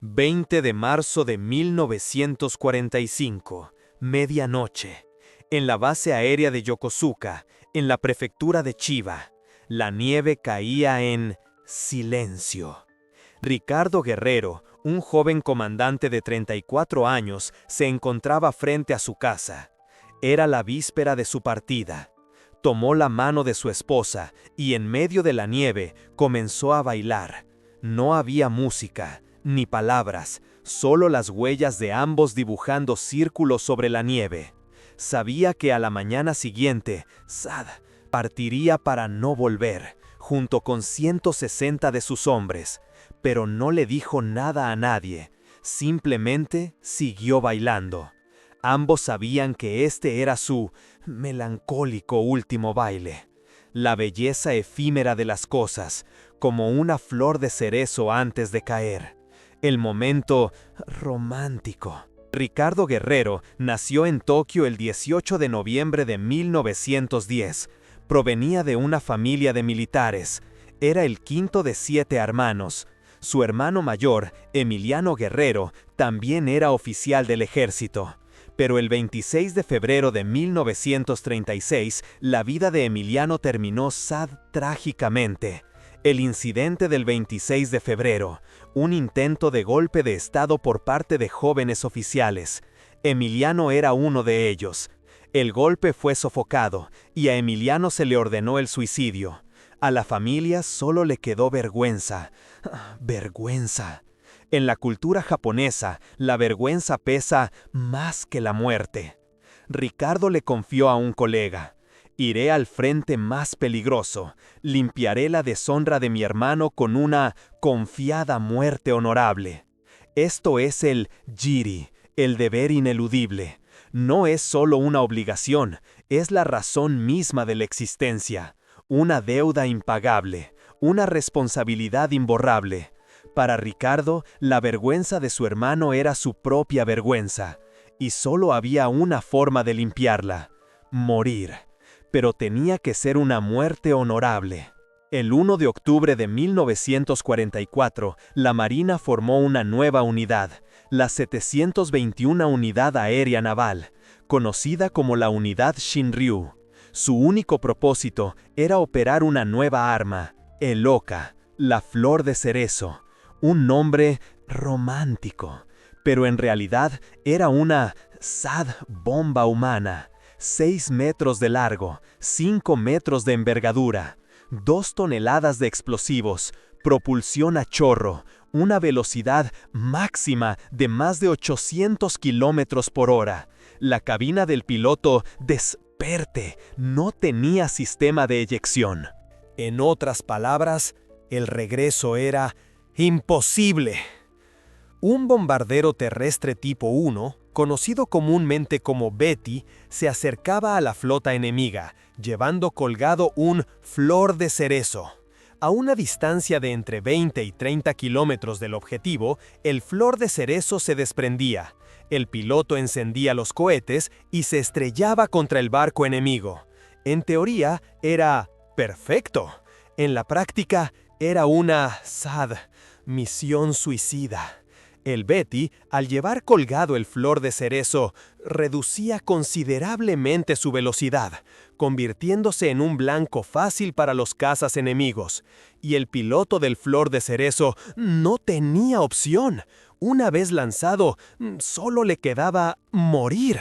20 de marzo de 1945, medianoche. En la base aérea de Yokosuka, en la prefectura de Chiba, la nieve caía en silencio. Ricardo Guerrero, un joven comandante de 34 años, se encontraba frente a su casa. Era la víspera de su partida. Tomó la mano de su esposa y en medio de la nieve comenzó a bailar. No había música, ni palabras, solo las huellas de ambos dibujando círculos sobre la nieve. Sabía que a la mañana siguiente, Sad partiría para no volver, junto con 160 de sus hombres, pero no le dijo nada a nadie, simplemente siguió bailando. Ambos sabían que este era su melancólico último baile. La belleza efímera de las cosas, como una flor de cerezo antes de caer. El momento romántico. Ricardo Guerrero nació en Tokio el 18 de noviembre de 1910. Provenía de una familia de militares. Era el quinto de 7 hermanos. Su hermano mayor, Emiliano Guerrero, también era oficial del ejército. Pero el 26 de febrero de 1936, la vida de Emiliano terminó trágicamente. El incidente del 26 de febrero, un intento de golpe de Estado por parte de jóvenes oficiales. Emiliano era uno de ellos. El golpe fue sofocado y a Emiliano se le ordenó el suicidio. A la familia solo le quedó vergüenza. Vergüenza. En la cultura japonesa, la vergüenza pesa más que la muerte. Ricardo le confió a un colega: iré al frente más peligroso, limpiaré la deshonra de mi hermano con una confiada muerte honorable. Esto es el jiri, el deber ineludible. No es solo una obligación, es la razón misma de la existencia, una deuda impagable, una responsabilidad imborrable. Para Ricardo, la vergüenza de su hermano era su propia vergüenza, y solo había una forma de limpiarla: morir. Pero tenía que ser una muerte honorable. El 1 de octubre de 1944, la Marina formó una nueva unidad, la 721 Unidad Aérea Naval, conocida como la Unidad Shinryu. Su único propósito era operar una nueva arma, el Oka, la flor de cerezo. Un nombre romántico, pero en realidad era una bomba humana. 6 metros de largo, 5 metros de envergadura, 2 toneladas de explosivos, propulsión a chorro, una velocidad máxima de más de 800 kilómetros por hora. La cabina del piloto desperte no tenía sistema de eyección. En otras palabras, el regreso era imposible. Un bombardero terrestre tipo 1, conocido comúnmente como Betty, se acercaba a la flota enemiga, llevando colgado un flor de cerezo. A una distancia de entre 20 y 30 kilómetros del objetivo, el flor de cerezo se desprendía. El piloto encendía los cohetes y se estrellaba contra el barco enemigo. En teoría, era perfecto. En la práctica, era una misión suicida. El Betty, al llevar colgado el flor de cerezo, reducía considerablemente su velocidad, convirtiéndose en un blanco fácil para los cazas enemigos. Y el piloto del flor de cerezo no tenía opción. Una vez lanzado, solo le quedaba morir.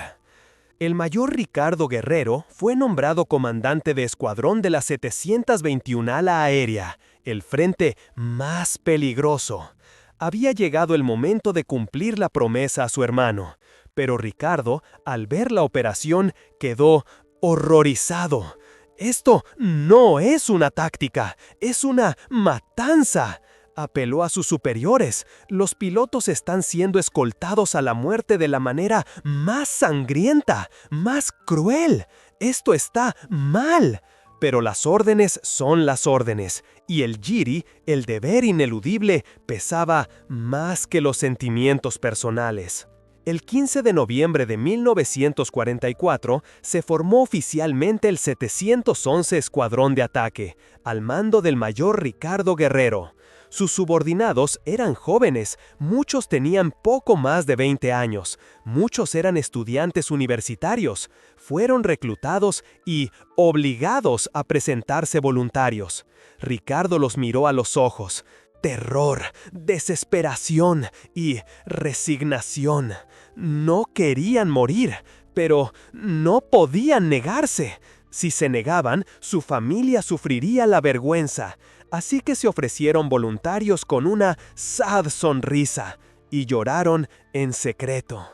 El mayor Ricardo Guerrero fue nombrado comandante de escuadrón de la 721 Ala Aérea, el frente más peligroso. Había llegado el momento de cumplir la promesa a su hermano, pero Ricardo, al ver la operación, quedó horrorizado. Esto no es una táctica, es una matanza. Apeló a sus superiores. Los pilotos están siendo escoltados a la muerte de la manera más sangrienta, más cruel. Esto está mal. Pero las órdenes son las órdenes, y el jiri, el deber ineludible, pesaba más que los sentimientos personales. El 15 de noviembre de 1944 se formó oficialmente el 711 Escuadrón de Ataque, al mando del mayor Ricardo Guerrero. Sus subordinados eran jóvenes, muchos tenían poco más de 20 años, muchos eran estudiantes universitarios, fueron reclutados y obligados a presentarse voluntarios. Ricardo los miró a los ojos. Terror, desesperación y resignación. No querían morir, pero no podían negarse. Si se negaban, su familia sufriría la vergüenza. Así que se ofrecieron voluntarios con una sad sonrisa y lloraron en secreto.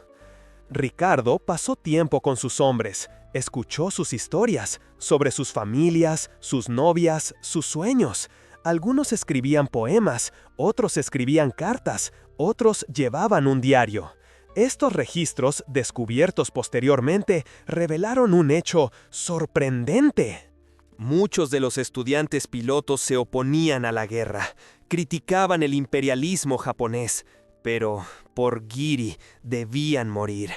Ricardo pasó tiempo con sus hombres, escuchó sus historias sobre sus familias, sus novias, sus sueños. Algunos escribían poemas, otros escribían cartas, otros llevaban un diario. Estos registros, descubiertos posteriormente, revelaron un hecho sorprendente. Muchos de los estudiantes pilotos se oponían a la guerra, criticaban el imperialismo japonés, pero por Giri debían morir.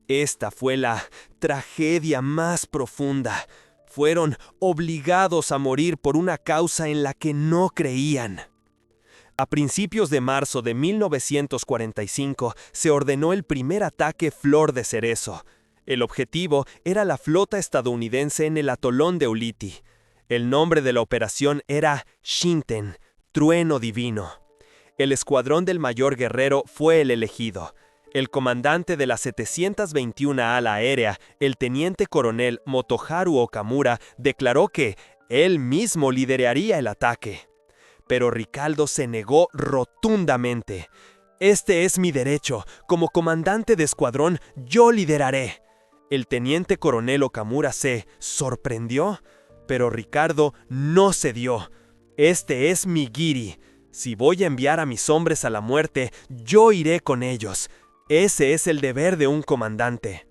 Esta fue la tragedia más profunda. Fueron obligados a morir por una causa en la que no creían. A principios de marzo de 1945 se ordenó el primer ataque Flor de Cerezo. El objetivo era la flota estadounidense en el atolón de Ulithi. El nombre de la operación era Shinten, Trueno Divino. El escuadrón del mayor Guerrero fue el elegido. El comandante de la 721 ala aérea, el teniente coronel Motoharu Okamura, declaró que él mismo lideraría el ataque. Pero Ricardo se negó rotundamente. «Este es mi derecho. Como comandante de escuadrón, yo lideraré». El teniente coronel Okamura se sorprendió, pero Ricardo no cedió. «Este es mi Giri. Si voy a enviar a mis hombres a la muerte, yo iré con ellos. Ese es el deber de un comandante».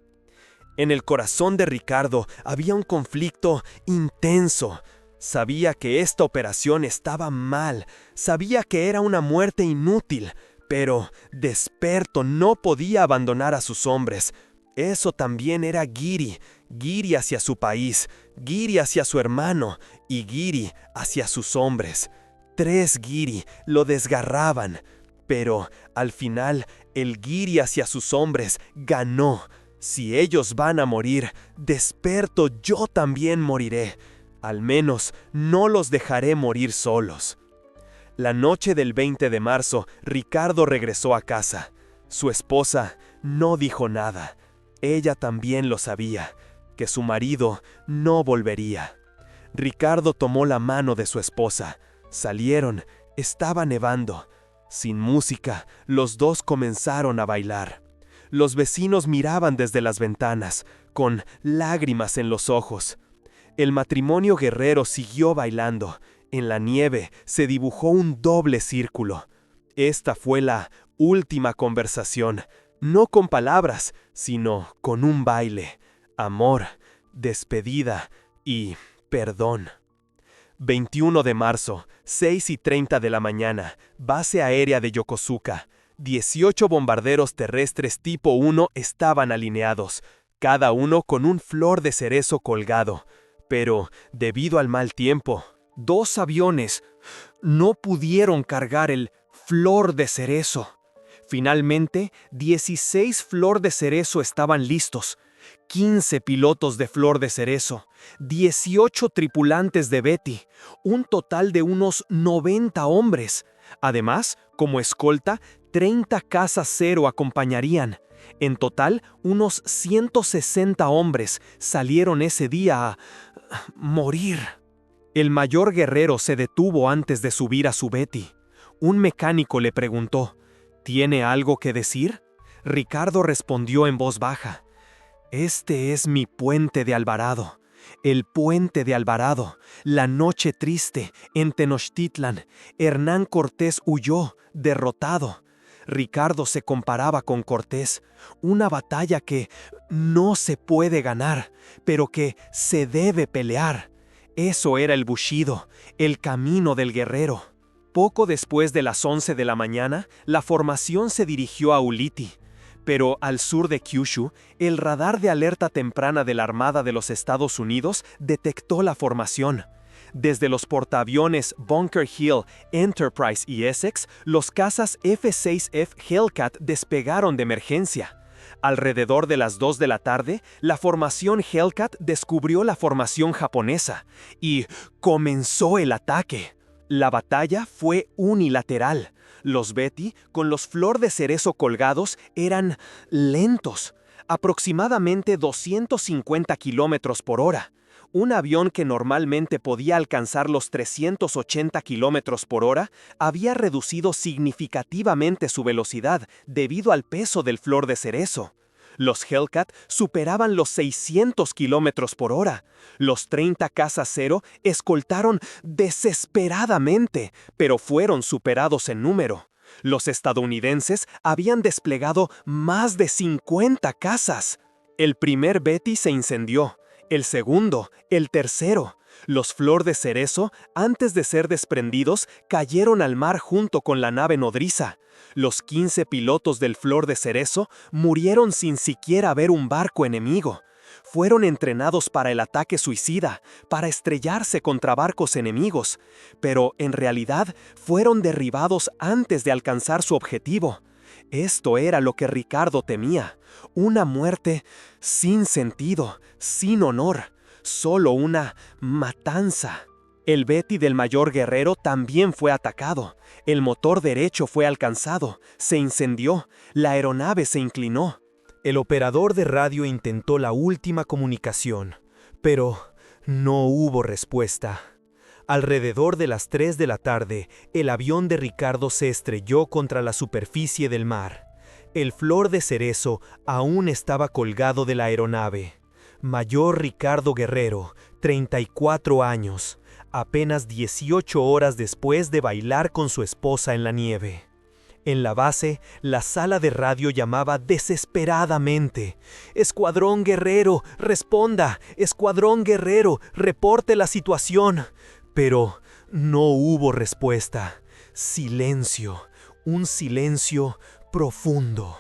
En el corazón de Ricardo había un conflicto intenso. Sabía que esta operación estaba mal, sabía que era una muerte inútil, pero Desperto no podía abandonar a sus hombres. Eso también era Giri, Giri hacia su país, Giri hacia su hermano y Giri hacia sus hombres. 3 Giri lo desgarraban, pero al final el Giri hacia sus hombres ganó. Si ellos van a morir, Desperto, yo también moriré. Al menos no los dejaré morir solos. La noche del 20 de marzo, Ricardo regresó a casa. Su esposa no dijo nada. Ella también lo sabía, que su marido no volvería. Ricardo tomó la mano de su esposa. Salieron, estaba nevando. Sin música, los dos comenzaron a bailar. Los vecinos miraban desde las ventanas, con lágrimas en los ojos. El matrimonio guerrero siguió bailando. En la nieve se dibujó un doble círculo. Esta fue la última conversación, no con palabras, sino con un baile, amor, despedida y perdón. 21 de marzo, 6:30 de la mañana, base aérea de Yokosuka. 18 bombarderos terrestres tipo 1 estaban alineados, cada uno con un flor de cerezo colgado. Pero, debido al mal tiempo, 2 aviones no pudieron cargar el flor de cerezo. Finalmente, 16 flor de cerezo estaban listos, 15 pilotos de flor de cerezo, 18 tripulantes de Betty, un total de unos 90 hombres. Además, como escolta, 30 cazas Cero acompañarían. En total, unos 160 hombres salieron ese día a morir. El mayor Guerrero se detuvo antes de subir a su Betty. Un mecánico le preguntó, ¿tiene algo que decir? Ricardo respondió en voz baja, «Este es mi puente de Alvarado. El puente de Alvarado, la noche triste, en Tenochtitlan, Hernán Cortés huyó, derrotado». Ricardo se comparaba con Cortés, una batalla que no se puede ganar, pero que se debe pelear. Eso era el Bushido, el camino del guerrero. Poco después de las 11 de la mañana, la formación se dirigió a Ulithi. Pero al sur de Kyushu, el radar de alerta temprana de la Armada de los Estados Unidos detectó la formación. Desde los portaaviones Bunker Hill, Enterprise y Essex, los cazas F-6F Hellcat despegaron de emergencia. Alrededor de las 2 de la tarde, la formación Hellcat descubrió la formación japonesa y comenzó el ataque. La batalla fue unilateral. Los Betty, con los flor de cerezo colgados, eran lentos, aproximadamente 250 kilómetros por hora. Un avión que normalmente podía alcanzar los 380 kilómetros por hora había reducido significativamente su velocidad debido al peso del flor de cerezo. Los Hellcat superaban los 600 kilómetros por hora. Los 30 cazas Cero escoltaron desesperadamente, pero fueron superados en número. Los estadounidenses habían desplegado más de 50 cazas. El primer Betty se incendió. El segundo, el tercero. Los flor de cerezo, antes de ser desprendidos, cayeron al mar junto con la nave nodriza. Los 15 pilotos del flor de cerezo murieron sin siquiera ver un barco enemigo. Fueron entrenados para el ataque suicida, para estrellarse contra barcos enemigos, pero en realidad fueron derribados antes de alcanzar su objetivo. Esto era lo que Ricardo temía, una muerte sin sentido, sin honor, solo una matanza. El Betty del mayor Guerrero también fue atacado. El motor derecho fue alcanzado, se incendió, la aeronave se inclinó. El operador de radio intentó la última comunicación, pero no hubo respuesta. Alrededor de las 3 de la tarde, el avión de Ricardo se estrelló contra la superficie del mar. El flor de cerezo aún estaba colgado de la aeronave. Mayor Ricardo Guerrero, 34 años, apenas 18 horas después de bailar con su esposa en la nieve. En la base, la sala de radio llamaba desesperadamente: «Escuadrón Guerrero, responda. Escuadrón Guerrero, reporte la situación». Pero no hubo respuesta. Silencio, un silencio profundo.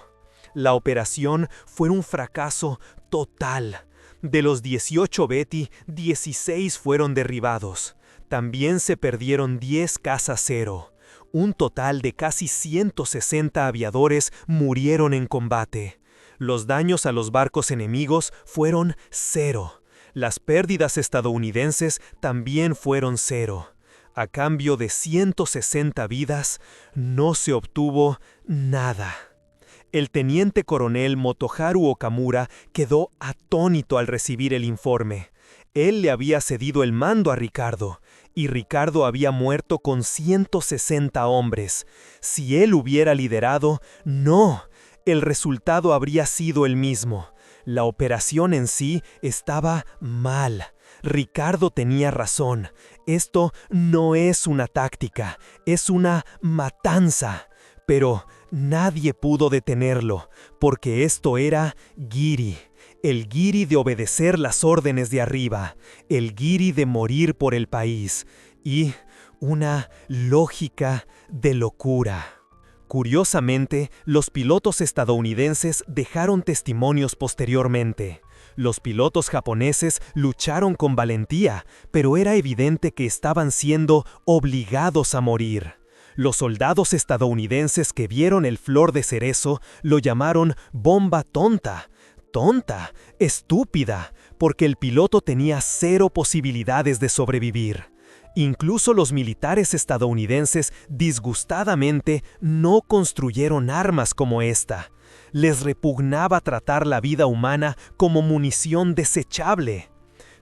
La operación fue un fracaso total. De los 18 Betty, 16 fueron derribados. También se perdieron 10 cazas Cero. Un total de casi 160 aviadores murieron en combate. Los daños a los barcos enemigos fueron 0. Las pérdidas estadounidenses también fueron 0. A cambio de 160 vidas, no se obtuvo nada. El teniente coronel Motoharu Okamura quedó atónito al recibir el informe. Él le había cedido el mando a Ricardo, y Ricardo había muerto con 160 hombres. Si él hubiera liderado, no, el resultado habría sido el mismo. La operación en sí estaba mal. Ricardo tenía razón. Esto no es una táctica, es una matanza. Pero nadie pudo detenerlo, porque esto era Giri. El Giri de obedecer las órdenes de arriba, el Giri de morir por el país, y una lógica de locura. Curiosamente, los pilotos estadounidenses dejaron testimonios posteriormente. Los pilotos japoneses lucharon con valentía, pero era evidente que estaban siendo obligados a morir. Los soldados estadounidenses que vieron el flor de cerezo lo llamaron bomba tonta. Tonta, estúpida, porque el piloto tenía 0 posibilidades de sobrevivir. Incluso los militares estadounidenses disgustadamente no construyeron armas como esta. Les repugnaba tratar la vida humana como munición desechable.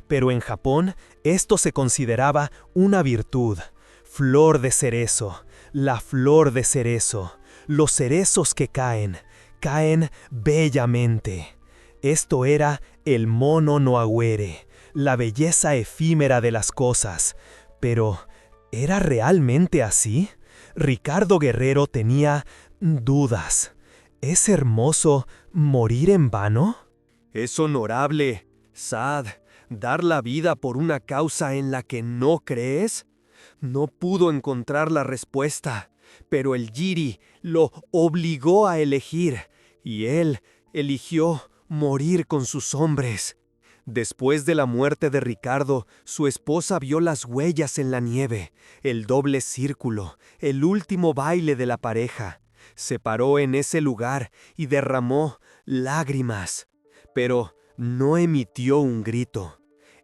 Pero en Japón, esto se consideraba una virtud. Flor de cerezo, la flor de cerezo. Los cerezos que caen, caen bellamente. Esto era el mono no agüere, la belleza efímera de las cosas. Pero, ¿era realmente así? Ricardo Guerrero tenía dudas. ¿Es hermoso morir en vano? Es honorable, Sad, dar la vida por una causa en la que no crees. No pudo encontrar la respuesta, pero el Giri lo obligó a elegir, y él eligió morir con sus hombres. Después de la muerte de Ricardo, su esposa vio las huellas en la nieve, el doble círculo, el último baile de la pareja. Se paró en ese lugar y derramó lágrimas, pero no emitió un grito.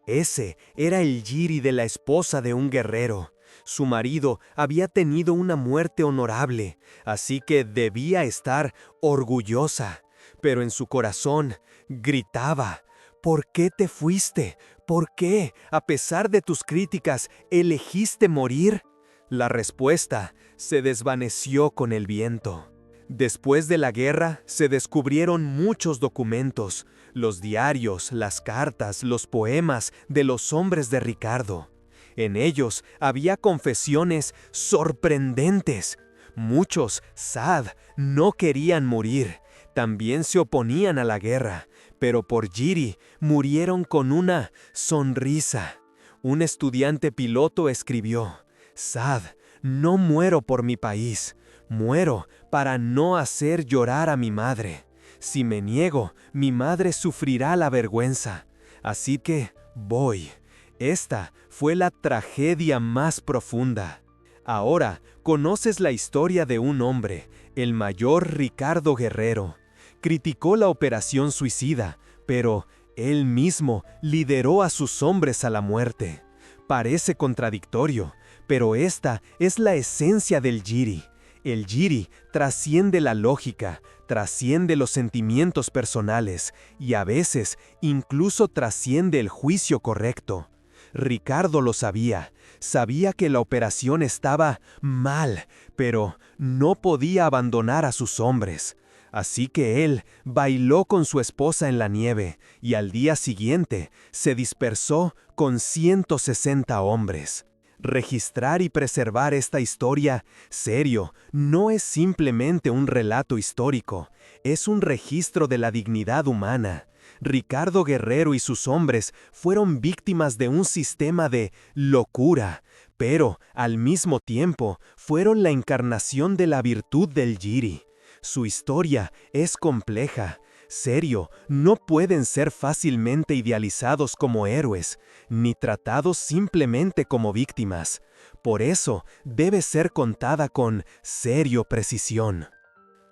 Ese era el Jiri de la esposa de un guerrero. Su marido había tenido una muerte honorable, así que debía estar orgullosa, pero en su corazón gritaba: ¿por qué te fuiste? ¿Por qué, a pesar de tus críticas, elegiste morir? La respuesta se desvaneció con el viento. Después de la guerra, se descubrieron muchos documentos, los diarios, las cartas, los poemas de los hombres de Ricardo. En ellos había confesiones sorprendentes. Muchos, Saad, no querían morir. También se oponían a la guerra, pero por Jiri murieron con una sonrisa. Un estudiante piloto escribió: Saad, no muero por mi país, muero para no hacer llorar a mi madre. Si me niego, mi madre sufrirá la vergüenza. Así que voy. Esta fue la tragedia más profunda. Ahora conoces la historia de un hombre, el mayor Ricardo Guerrero. Criticó la operación suicida, pero él mismo lideró a sus hombres a la muerte. Parece contradictorio, pero esta es la esencia del Jiri. El Jiri trasciende la lógica, trasciende los sentimientos personales y a veces incluso trasciende el juicio correcto. Ricardo lo sabía, sabía que la operación estaba mal, pero no podía abandonar a sus hombres. Así que él bailó con su esposa en la nieve y al día siguiente se dispersó con 160 hombres. Registrar y preservar esta historia, serio, no es simplemente un relato histórico, es un registro de la dignidad humana. Ricardo Guerrero y sus hombres fueron víctimas de un sistema de locura, pero al mismo tiempo fueron la encarnación de la virtud del Jiri. Su historia es compleja. Serio, no pueden ser fácilmente idealizados como héroes, ni tratados simplemente como víctimas. Por eso, debe ser contada con serio precisión.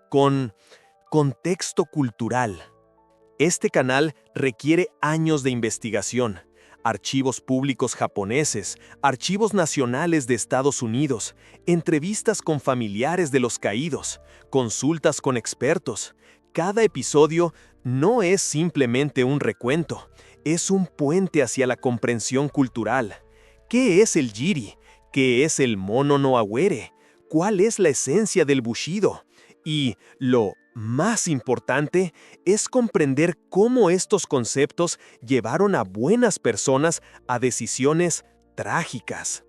Con contexto cultural. Este canal requiere años de investigación. Archivos públicos japoneses, archivos nacionales de Estados Unidos, entrevistas con familiares de los caídos, consultas con expertos. Cada episodio no es simplemente un recuento, es un puente hacia la comprensión cultural. ¿Qué es el Jiri? ¿Qué es el Mono no Aware? ¿Cuál es la esencia del Bushido? Y lo más importante es comprender cómo estos conceptos llevaron a buenas personas a decisiones trágicas.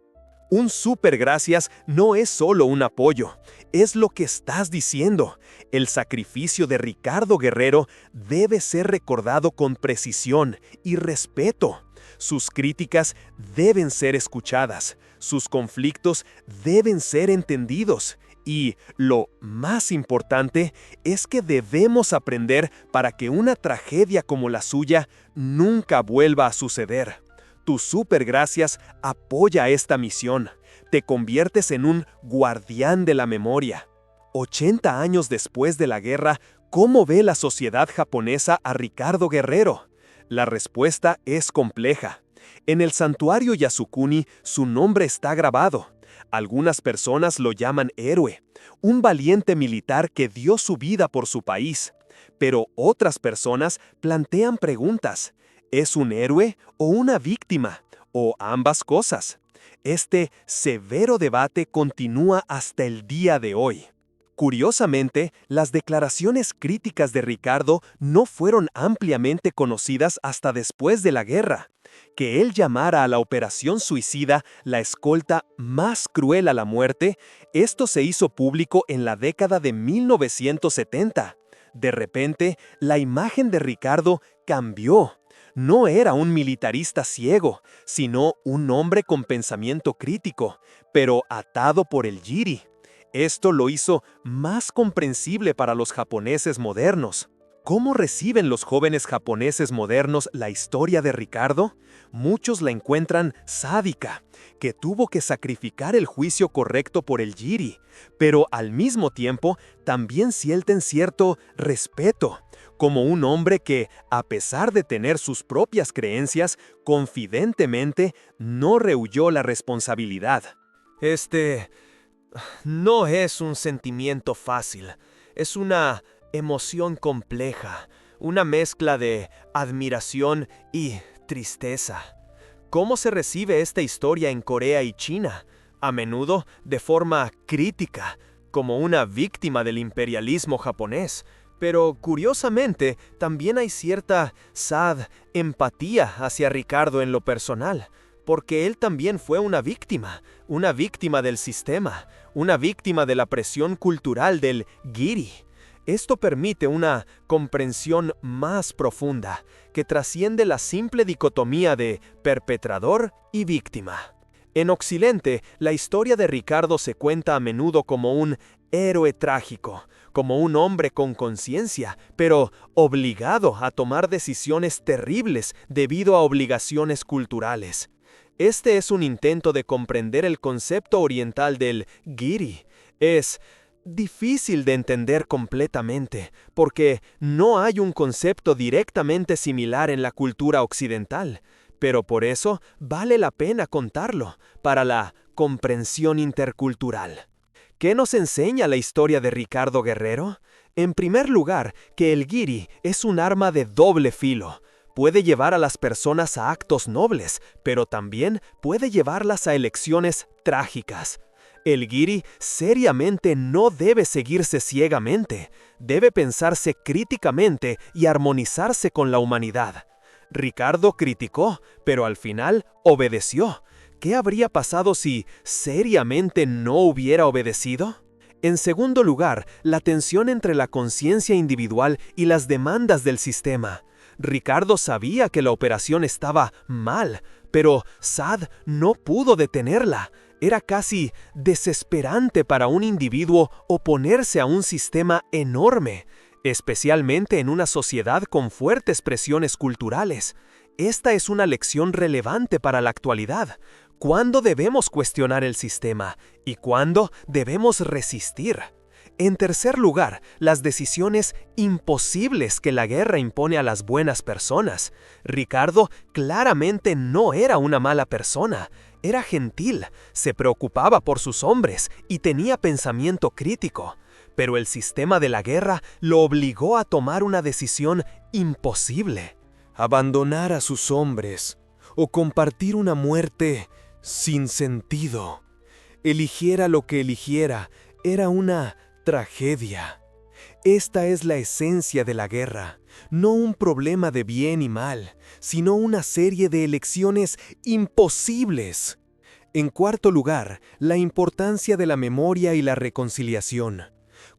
Un súper gracias no es solo un apoyo, es lo que estás diciendo. El sacrificio de Ricardo Guerrero debe ser recordado con precisión y respeto. Sus críticas deben ser escuchadas, sus conflictos deben ser entendidos. Y lo más importante es que debemos aprender para que una tragedia como la suya nunca vuelva a suceder. Tu super gracias apoya esta misión. Te conviertes en un guardián de la memoria. 80 años después de la guerra, ¿cómo ve la sociedad japonesa a Ricardo Guerrero? La respuesta es compleja. En el santuario Yasukuni, su nombre está grabado. Algunas personas lo llaman héroe, un valiente militar que dio su vida por su país. Pero otras personas plantean preguntas. ¿Es un héroe o una víctima? ¿O ambas cosas? Este severo debate continúa hasta el día de hoy. Curiosamente, las declaraciones críticas de Ricardo no fueron ampliamente conocidas hasta después de la guerra. Que él llamara a la operación suicida la escolta más cruel a la muerte, esto se hizo público en la década de 1970. De repente, la imagen de Ricardo cambió. No era un militarista ciego, sino un hombre con pensamiento crítico, pero atado por el Jiri. Esto lo hizo más comprensible para los japoneses modernos. ¿Cómo reciben los jóvenes japoneses modernos la historia de Ricardo? Muchos la encuentran sádica, que tuvo que sacrificar el juicio correcto por el Jiri, pero al mismo tiempo también sienten cierto respeto, como un hombre que, a pesar de tener sus propias creencias, confidentemente no rehuyó la responsabilidad. No es un sentimiento fácil, es una emoción compleja, una mezcla de admiración y tristeza. ¿Cómo se recibe esta historia en Corea y China? A menudo de forma crítica, como una víctima del imperialismo japonés. Pero curiosamente, también hay cierta empatía hacia Ricardo en lo personal, porque él también fue una víctima del sistema, una víctima de la presión cultural del Giri. Esto permite una comprensión más profunda, que trasciende la simple dicotomía de perpetrador y víctima. En Occidente, la historia de Ricardo se cuenta a menudo como un héroe trágico, como un hombre con conciencia, pero obligado a tomar decisiones terribles debido a obligaciones culturales. Este es un intento de comprender el concepto oriental del Giri. Es difícil de entender completamente, porque no hay un concepto directamente similar en la cultura occidental, pero por eso vale la pena contarlo, para la comprensión intercultural. ¿Qué nos enseña la historia de Ricardo Guerrero? En primer lugar, que el Giri es un arma de doble filo. Puede llevar a las personas a actos nobles, pero también puede llevarlas a elecciones trágicas. El Giri seriamente no debe seguirse ciegamente, debe pensarse críticamente y armonizarse con la humanidad. Ricardo criticó, pero al final obedeció. ¿Qué habría pasado si seriamente no hubiera obedecido? En segundo lugar, la tensión entre la conciencia individual y las demandas del sistema. Ricardo sabía que la operación estaba mal, pero Sad no pudo detenerla. Era casi desesperante para un individuo oponerse a un sistema enorme, especialmente en una sociedad con fuertes presiones culturales. Esta es una lección relevante para la actualidad. ¿Cuándo debemos cuestionar el sistema y cuándo debemos resistir? En tercer lugar, las decisiones imposibles que la guerra impone a las buenas personas. Ricardo claramente no era una mala persona. Era gentil, se preocupaba por sus hombres y tenía pensamiento crítico. Pero el sistema de la guerra lo obligó a tomar una decisión imposible. Abandonar a sus hombres o compartir una muerte sin sentido. Eligiera lo que eligiera, era una tragedia. Esta es la esencia de la guerra, no un problema de bien y mal, sino una serie de elecciones imposibles. En cuarto lugar, la importancia de la memoria y la reconciliación.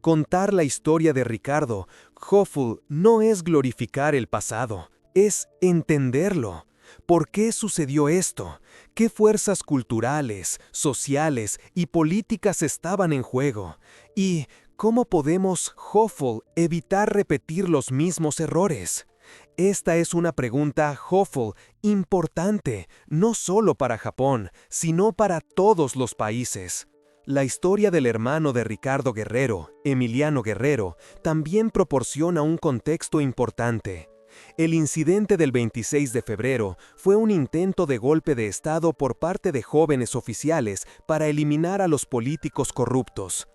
Contar la historia de Ricardo Hoffel no es glorificar el pasado, es entenderlo. ¿Por qué sucedió esto? ¿Qué fuerzas culturales, sociales y políticas estaban en juego? ¿Y cómo podemos, Hoffel, evitar repetir los mismos errores? Esta es una pregunta, Hoffel, importante, no solo para Japón, sino para todos los países. La historia del hermano de Ricardo Guerrero, Emiliano Guerrero, también proporciona un contexto importante. El incidente del 26 de febrero fue un intento de golpe de Estado por parte de jóvenes oficiales para eliminar a los políticos corruptos.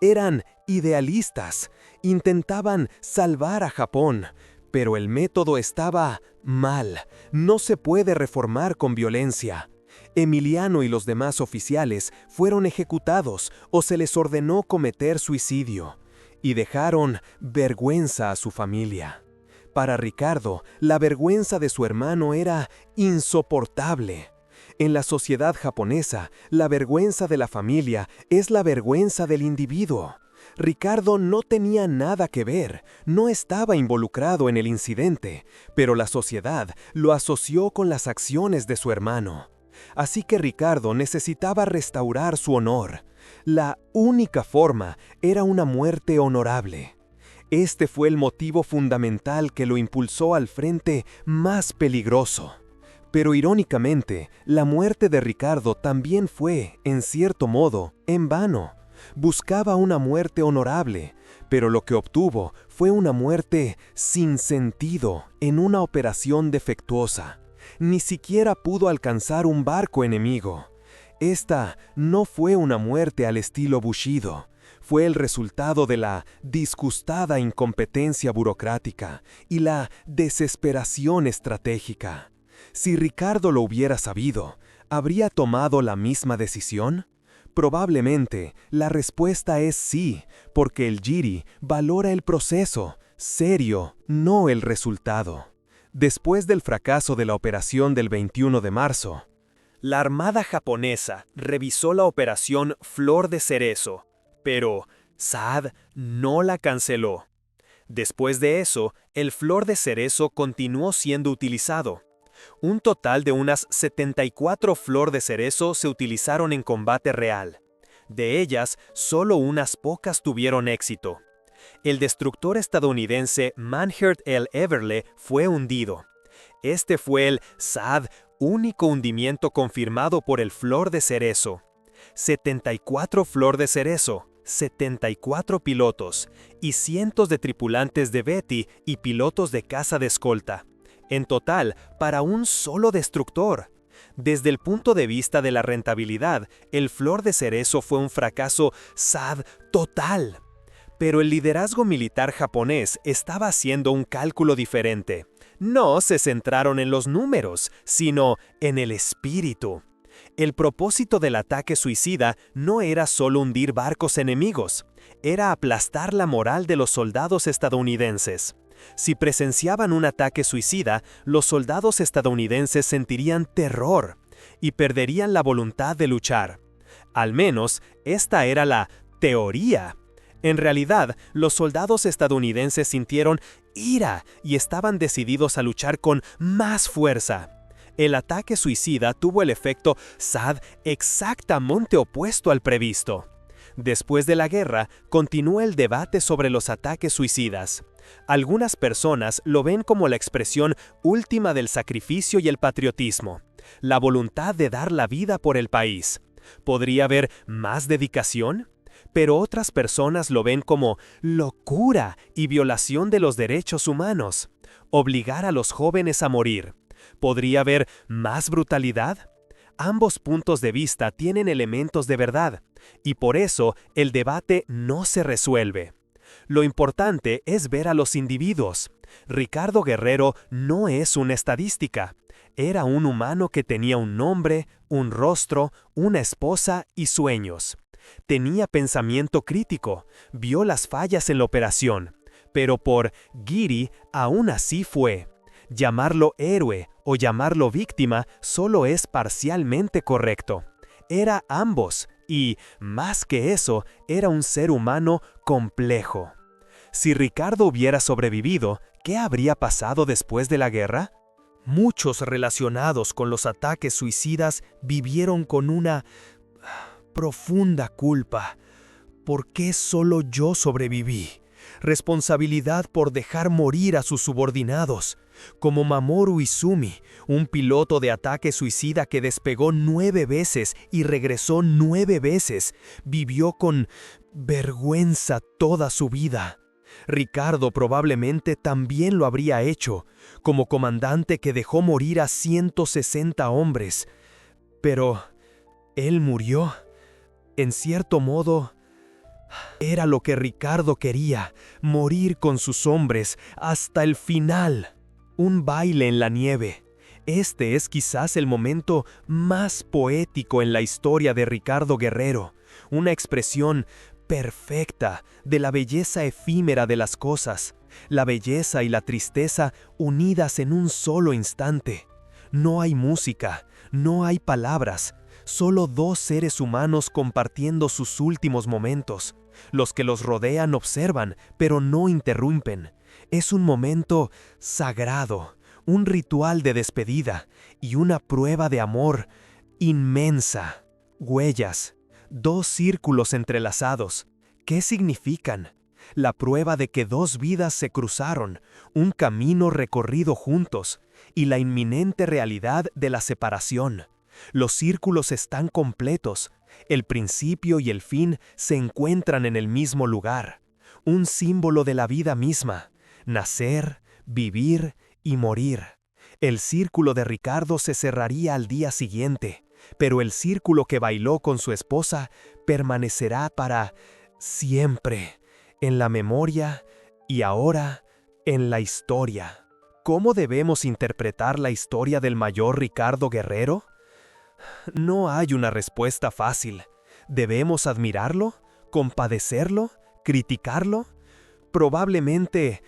Eran idealistas, intentaban salvar a Japón, pero el método estaba mal. No se puede reformar con violencia. Emiliano y los demás oficiales fueron ejecutados o se les ordenó cometer suicidio, y dejaron vergüenza a su familia. Para Ricardo, la vergüenza de su hermano era insoportable. En la sociedad japonesa, la vergüenza de la familia es la vergüenza del individuo. Ricardo no tenía nada que ver, no estaba involucrado en el incidente, pero la sociedad lo asoció con las acciones de su hermano. Así que Ricardo necesitaba restaurar su honor. La única forma era una muerte honorable. Este fue el motivo fundamental que lo impulsó al frente más peligroso. Pero irónicamente, la muerte de Ricardo también fue, en cierto modo, en vano. Buscaba una muerte honorable, pero lo que obtuvo fue una muerte sin sentido en una operación defectuosa. Ni siquiera pudo alcanzar un barco enemigo. Esta no fue una muerte al estilo Bushido. Fue el resultado de la disgustada incompetencia burocrática y la desesperación estratégica. Si Ricardo lo hubiera sabido, ¿habría tomado la misma decisión? Probablemente la respuesta es sí, porque el Jiri valora el proceso, serio, no el resultado. Después del fracaso de la operación del 21 de marzo, la Armada japonesa revisó la operación Flor de Cerezo, pero Saad no la canceló. Después de eso, el Flor de Cerezo continuó siendo utilizado. Un total de unas 74 Flor de Cerezo se utilizaron en combate real. De ellas, solo unas pocas tuvieron éxito. El destructor estadounidense Manhert L. Everle fue hundido. Este fue el Saad único hundimiento confirmado por el Flor de Cerezo. 74 Flor de Cerezo, 74 pilotos y cientos de tripulantes de Betty y pilotos de caza de escolta. En total, para un solo destructor. Desde el punto de vista de la rentabilidad, el Flor de Cerezo fue un fracaso Saad total. Pero el liderazgo militar japonés estaba haciendo un cálculo diferente. No se centraron en los números, sino en el espíritu. El propósito del ataque suicida no era solo hundir barcos enemigos, era aplastar la moral de los soldados estadounidenses. Si presenciaban un ataque suicida, los soldados estadounidenses sentirían terror y perderían la voluntad de luchar. Al menos, esta era la teoría. En realidad, los soldados estadounidenses sintieron ira y estaban decididos a luchar con más fuerza. El ataque suicida tuvo el efecto Saad exactamente opuesto al previsto. Después de la guerra, continuó el debate sobre los ataques suicidas. Algunas personas lo ven como la expresión última del sacrificio y el patriotismo, la voluntad de dar la vida por el país. ¿Podría haber más dedicación? Pero otras personas lo ven como locura y violación de los derechos humanos. Obligar a los jóvenes a morir. ¿Podría haber más brutalidad? Ambos puntos de vista tienen elementos de verdad, y por eso el debate no se resuelve. Lo importante es ver a los individuos. Ricardo Guerrero no es una estadística. Era un humano que tenía un nombre, un rostro, una esposa y sueños. Tenía pensamiento crítico, vio las fallas en la operación, pero por Giri aún así fue. Llamarlo héroe o llamarlo víctima solo es parcialmente correcto. Era ambos y, más que eso, era un ser humano complejo. Si Ricardo hubiera sobrevivido, ¿qué habría pasado después de la guerra? Muchos relacionados con los ataques suicidas vivieron con una profunda culpa. ¿Por qué solo yo sobreviví? Responsabilidad por dejar morir a sus subordinados, como Mamoru Izumi, un piloto de ataque suicida que despegó 9 veces y regresó 9 veces, vivió con vergüenza toda su vida. Ricardo probablemente también lo habría hecho, como comandante que dejó morir a 160 hombres. Pero él murió. En cierto modo, era lo que Ricardo quería, morir con sus hombres hasta el final. Un baile en la nieve. Este es quizás el momento más poético en la historia de Ricardo Guerrero, una expresión perfecta de la belleza efímera de las cosas, la belleza y la tristeza unidas en un solo instante. No hay música, no hay palabras, solo dos seres humanos compartiendo sus últimos momentos. Los que los rodean observan, pero no interrumpen. Es un momento sagrado, un ritual de despedida y una prueba de amor inmensa. Huellas, 2 círculos entrelazados. ¿Qué significan? la prueba de que dos vidas se cruzaron, un camino recorrido juntos, y la inminente realidad de la separación. Los círculos están completos, el principio y el fin se encuentran en el mismo lugar, un símbolo de la vida misma, nacer, vivir y morir. El círculo de Ricardo se cerraría al día siguiente, pero el círculo que bailó con su esposa permanecerá para siempre, en la memoria y ahora en la historia. ¿Cómo debemos interpretar la historia del mayor Ricardo Guerrero? No hay una respuesta fácil. ¿Debemos admirarlo? ¿Compadecerlo? ¿Criticarlo? Probablemente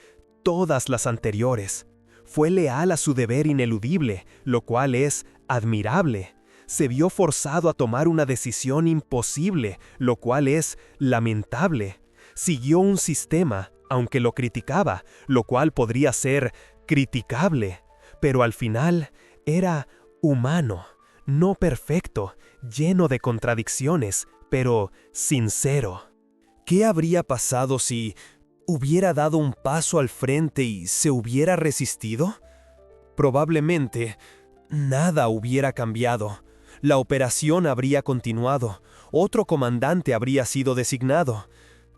todas las anteriores. Fue leal a su deber ineludible, lo cual es admirable. Se vio forzado a tomar una decisión imposible, lo cual es lamentable. Siguió un sistema, aunque lo criticaba, lo cual podría ser criticable. Pero al final era humano, no perfecto, lleno de contradicciones, pero sincero. ¿Qué habría pasado si hubiera dado un paso al frente y se hubiera resistido? Probablemente nada hubiera cambiado. La operación habría continuado, otro comandante habría sido designado,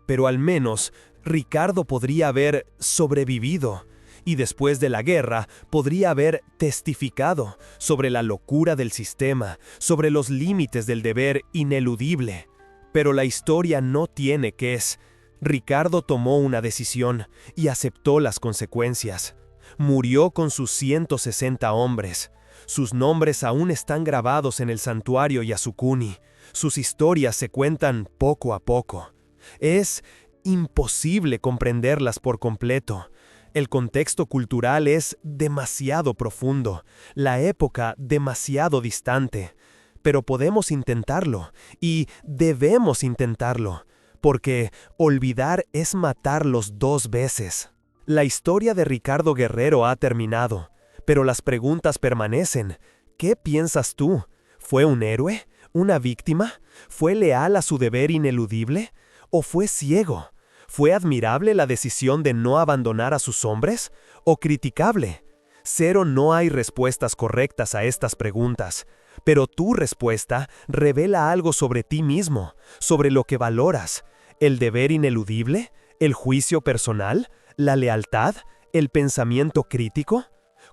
pero al menos Ricardo podría haber sobrevivido, y después de la guerra podría haber testificado sobre la locura del sistema, sobre los límites del deber ineludible. Pero la historia no tiene queso. Ricardo tomó una decisión y aceptó las consecuencias. Murió con sus 160 hombres. Sus nombres aún están grabados en el santuario Yasukuni. Sus historias se cuentan poco a poco. Es imposible comprenderlas por completo. El contexto cultural es demasiado profundo, la época demasiado distante. Pero podemos intentarlo, y debemos intentarlo, porque olvidar es matarlos 2 veces. La historia de Ricardo Guerrero ha terminado, pero las preguntas permanecen. ¿Qué piensas tú? ¿Fue un héroe? ¿Una víctima? ¿Fue leal a su deber ineludible? ¿O fue ciego? ¿Fue admirable la decisión de no abandonar a sus hombres? ¿O criticable? Cero, no hay respuestas correctas a estas preguntas, pero tu respuesta revela algo sobre ti mismo, sobre lo que valoras. ¿El deber ineludible? ¿El juicio personal? ¿La lealtad? ¿El pensamiento crítico?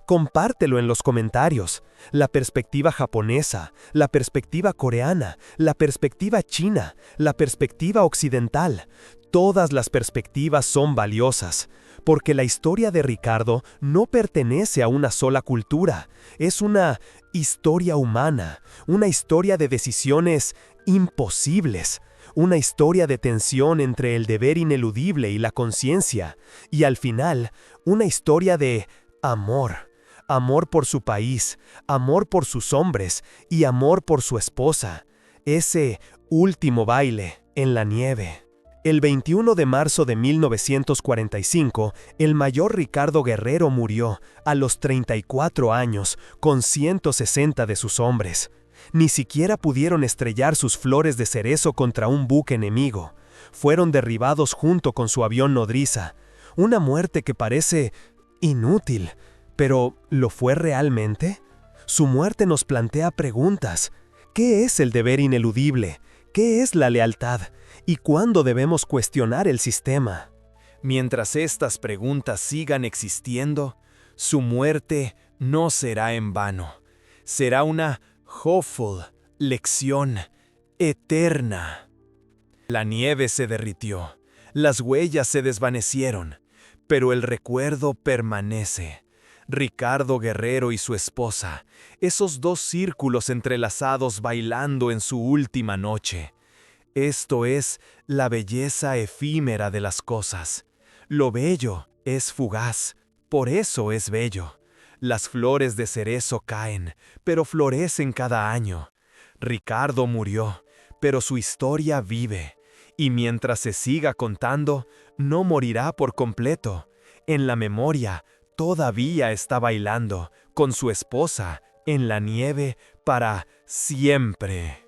Compártelo en los comentarios. La perspectiva japonesa, la perspectiva coreana, la perspectiva china, la perspectiva occidental. Todas las perspectivas son valiosas, porque la historia de Ricardo no pertenece a una sola cultura. Es una historia humana, una historia de decisiones imposibles, una historia de tensión entre el deber ineludible y la conciencia, y al final, una historia de amor. Amor por su país, amor por sus hombres y amor por su esposa. Ese último baile en la nieve. El 21 de marzo de 1945, el mayor Ricardo Guerrero murió a los 34 años con 160 de sus hombres. Ni siquiera pudieron estrellar sus flores de cerezo contra un buque enemigo. Fueron derribados junto con su avión nodriza. Una muerte que parece inútil. ¿Pero lo fue realmente? Su muerte nos plantea preguntas. ¿Qué es el deber ineludible? ¿Qué es la lealtad? ¿Y cuándo debemos cuestionar el sistema? Mientras estas preguntas sigan existiendo, su muerte no será en vano. Será una hopeful lección eterna. La nieve se derritió, las huellas se desvanecieron, pero el recuerdo permanece. Ricardo Guerrero y su esposa, esos 2 círculos entrelazados bailando en su última noche. Esto es la belleza efímera de las cosas. Lo bello es fugaz, por eso es bello. Las flores de cerezo caen, pero florecen cada año. Ricardo murió, pero su historia vive, y mientras se siga contando, no morirá por completo. En la memoria, todavía está bailando con su esposa en la nieve para siempre.